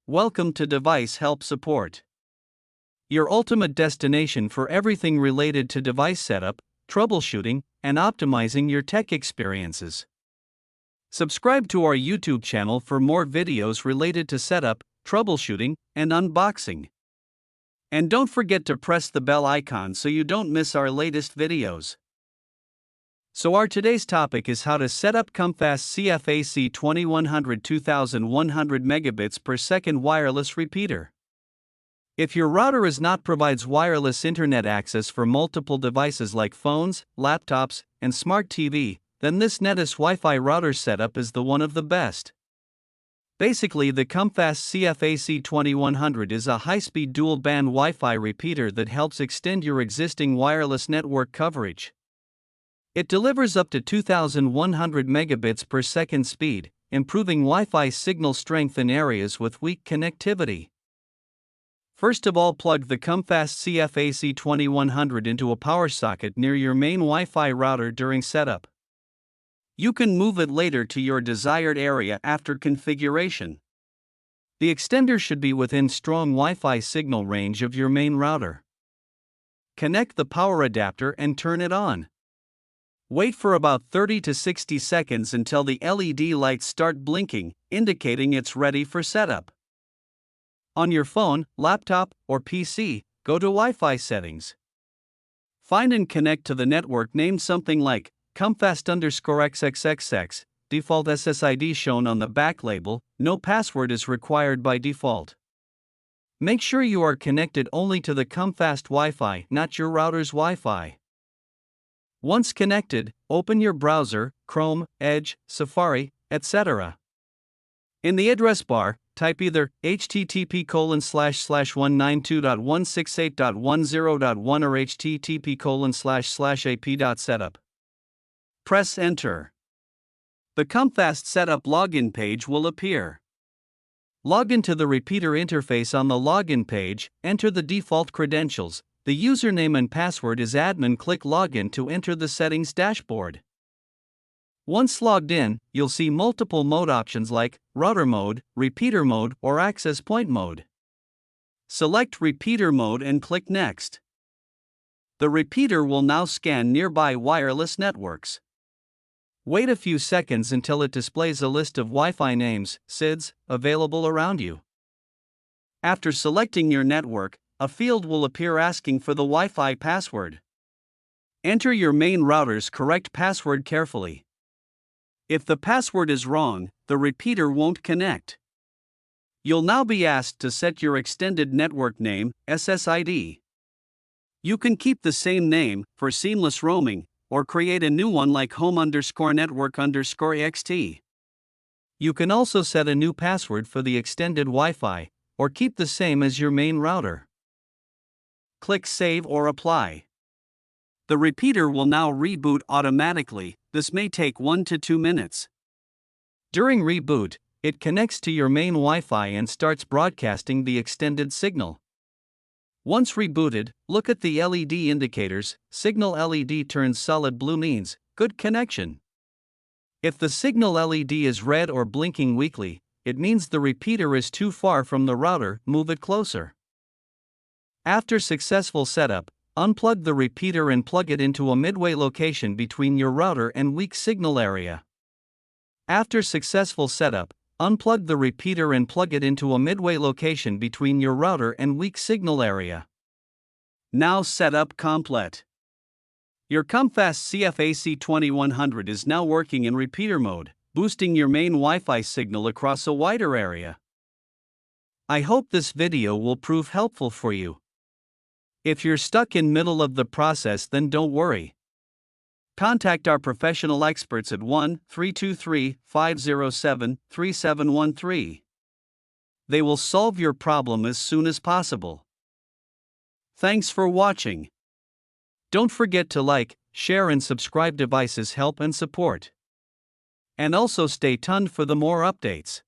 Welcome to Device Help Support, your ultimate destination for everything related to device setup, troubleshooting, and optimizing your tech experiences. Subscribe to our YouTube channel for more videos related to setup, troubleshooting, and unboxing. And don't forget to press the bell icon so you don't miss our latest videos. So our today's topic is how to set up COMFAST CF-AC2100 2100 megabits per second wireless repeater. If your router provides wireless internet access for multiple devices like phones, laptops, and smart TV, then this Netis Wi-Fi router setup is one of the best. Basically, the COMFAST CF-AC2100 is a high-speed dual-band Wi-Fi repeater that helps extend your existing wireless network coverage. It delivers up to 2100 megabits per second speed, improving Wi-Fi signal strength in areas with weak connectivity. First of all, plug the COMFAST CF-AC2100 into a power socket near your main Wi-Fi router during setup. You can move it later to your desired area after configuration. The extender should be within strong Wi-Fi signal range of your main router. Connect the power adapter and turn it on. Wait for about 30 to 60 seconds until the LED lights start blinking, indicating it's ready for setup. On your phone, laptop, or PC, go to Wi-Fi settings. Find and connect to the network named something like COMFAST_XXXX, default SSID shown on the back label. No password is required by default. Make sure you are connected only to the COMFAST Wi-Fi, not your router's Wi-Fi. Once connected, open your browser, Chrome, Edge, Safari, etc. In the address bar, type either http://192.168.10.1 or http://ap.setup. Press Enter. The COMFAST Setup login page will appear. Log into the repeater interface on the login page, enter the default credentials. The username and password is admin. Click Login to enter the settings dashboard. Once logged in, you'll see multiple mode options like router mode, repeater mode, or access point mode. Select repeater mode and click Next. The repeater will now scan nearby wireless networks. Wait a few seconds until it displays a list of Wi-Fi names, SIDs, available around you. After selecting your network, a field will appear asking for the Wi-Fi password. Enter your main router's correct password carefully. If the password is wrong, the repeater won't connect. You'll now be asked to set your extended network name, SSID. You can keep the same name for seamless roaming, or create a new one like home_network_ext. You can also set a new password for the extended Wi-Fi, or keep the same as your main router. Click Save or Apply. The repeater will now reboot automatically. This may take 1 to 2 minutes. During reboot, it connects to your main Wi-Fi and starts broadcasting the extended signal. Once rebooted, look at the LED indicators. Signal LED turns solid blue means good connection. If the signal LED is red or blinking weakly, it means the repeater is too far from the router. Move it closer. After successful setup, unplug the repeater and plug it into a midway location between your router and weak signal area. After successful setup, unplug the repeater and plug it into a midway location between your router and weak signal area. Now setup complete. Your COMFAST CF-AC2100 is now working in repeater mode, boosting your main Wi-Fi signal across a wider area. I hope this video will prove helpful for you. If you're stuck in middle of the process, then don't worry. Contact our professional experts at 1-323-507-3713. They will solve your problem as soon as possible. Thanks for watching. Don't forget to like, share and subscribe. Devices Help and Support. And also stay tuned for the more updates.